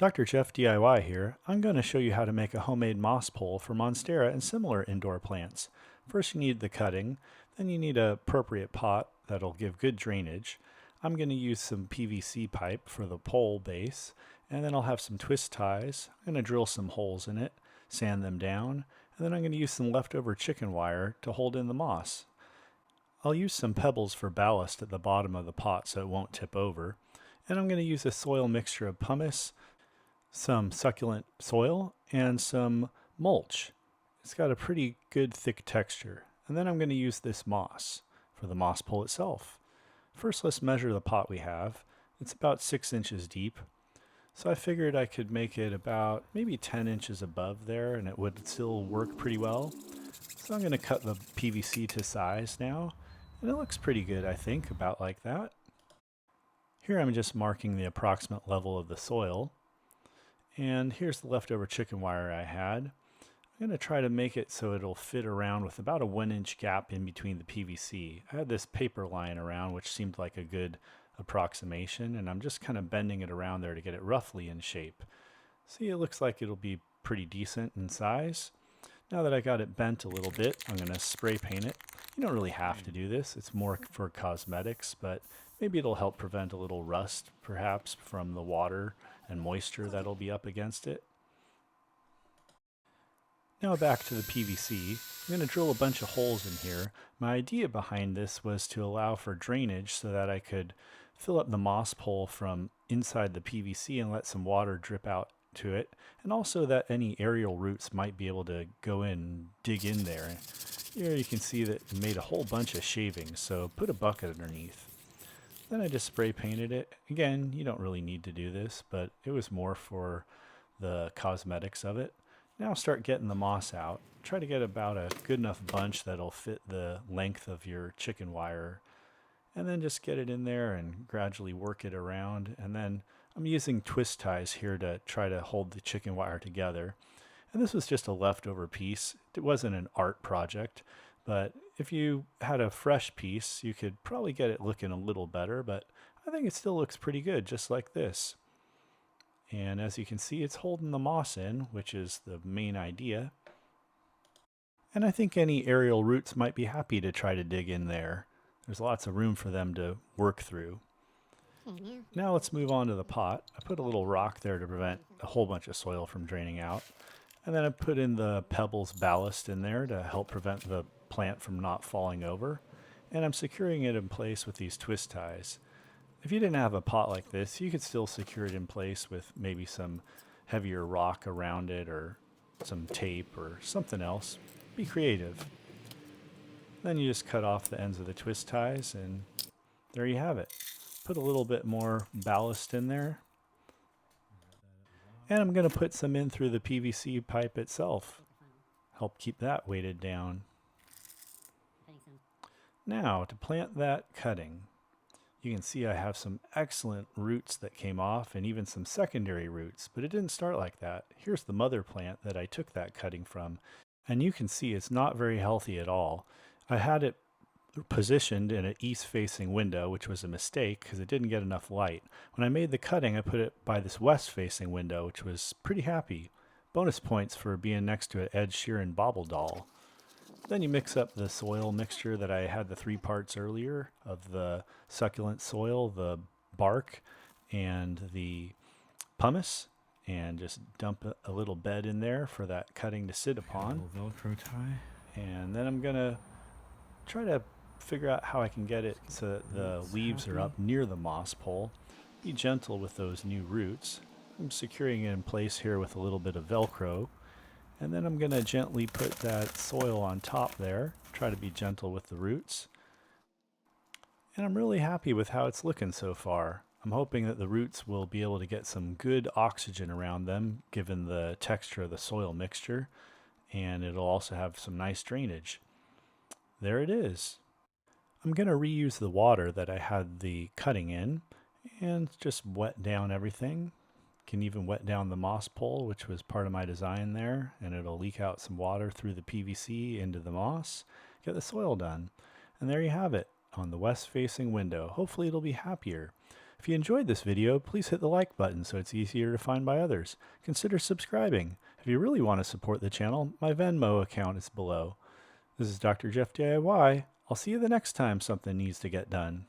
Dr. Jeff DIY here. I'm going to show you how to make a homemade moss pole for Monstera and similar indoor plants. First you need the cutting, then you need an appropriate pot that'll give good drainage. I'm going to use some PVC pipe for the pole base, and then I'll have some twist ties. I'm going to drill some holes in it, sand them down, and then I'm going to use some leftover chicken wire to hold in the moss. I'll use some pebbles for ballast at the bottom of the pot so it won't tip over. And I'm going to use a soil mixture of pumice, some succulent soil, and some mulch. It's got a pretty good thick texture. And then I'm going to use this moss for the moss pole itself. First, let's measure the pot we have. It's about 6 inches deep. So I figured I could make it about maybe 10 inches above there and it would still work pretty well. So I'm going to cut the PVC to size now. And it looks pretty good, I think, about like that. Here I'm just marking the approximate level of the soil. And here's the leftover chicken wire I had. I'm going to try to make it so it'll fit around with about a 1-inch gap in between the PVC. I had this paper lying around which seemed like a good approximation, and I'm just kind of bending it around there to get it roughly in shape. See, it looks like it'll be pretty decent in size. Now that I got it bent a little bit, I'm going to spray paint it. You don't really have to do this, it's more for cosmetics, but maybe it'll help prevent a little rust perhaps from the water and moisture that'll be up against it. Now back to the PVC. I'm going to drill a bunch of holes in here. My idea behind this was to allow for drainage so that I could fill up the moss pole from inside the PVC and let some water drip out to it, and also that any aerial roots might be able to go in and dig in there. Here you can see that it made a whole bunch of shavings, so put a bucket underneath. Then I just spray painted it. Again, you don't really need to do this, but it was more for the cosmetics of it. Now start getting the moss out. Try to get about a good enough bunch that'll fit the length of your chicken wire. And then just get it in there and gradually work it around. And then I'm using twist ties here to try to hold the chicken wire together. And this was just a leftover piece. It wasn't an art project, but if you had a fresh piece, you could probably get it looking a little better, but I think it still looks pretty good, just like this. And as you can see, it's holding the moss in, which is the main idea. And I think any aerial roots might be happy to try to dig in there. There's lots of room for them to work through. Now let's move on to the pot. I put a little rock there to prevent a whole bunch of soil from draining out. And then I put in the pebbles ballast in there to help prevent the plant from not falling over. And I'm securing it in place with these twist ties. If you didn't have a pot like this, you could still secure it in place with maybe some heavier rock around it or some tape or something else. Be creative. Then you just cut off the ends of the twist ties and there you have it. Put a little bit more ballast in there. And I'm going to put some in through the PVC pipe itself. Help keep that weighted down. Now to plant that cutting. You can see I have some excellent roots that came off and even some secondary roots, but it didn't start like that. Here's the mother plant that I took that cutting from. And you can see it's not very healthy at all. I had it positioned in an east-facing window, which was a mistake because it didn't get enough light. When I made the cutting, I put it by this west-facing window, which was pretty happy. Bonus points for being next to an Ed Sheeran bobble doll. Then you mix up the soil mixture that I had the 3 parts earlier of the succulent soil, the bark, and the pumice, and just dump a little bed in there for that cutting to sit upon. A little Velcro tie. And then I'm going to try to figure out how I can get it so that the leaves are up near the moss pole. Be gentle with those new roots. I'm securing it in place here with a little bit of Velcro. And then I'm going to gently put that soil on top there. Try to be gentle with the roots. And I'm really happy with how it's looking so far. I'm hoping that the roots will be able to get some good oxygen around them given the texture of the soil mixture. And it'll also have some nice drainage. There it is. I'm going to reuse the water that I had the cutting in and just wet down everything. Can even wet down the moss pole, which was part of my design there, and it'll leak out some water through the PVC into the moss. Get the soil done. And there you have it on the west facing window. Hopefully it'll be happier. If you enjoyed this video, please hit the like button so it's easier to find by others. Consider subscribing. If you really want to support the channel, my Venmo account is below. This is Dr. Jeff DIY. I'll see you the next time something needs to get done.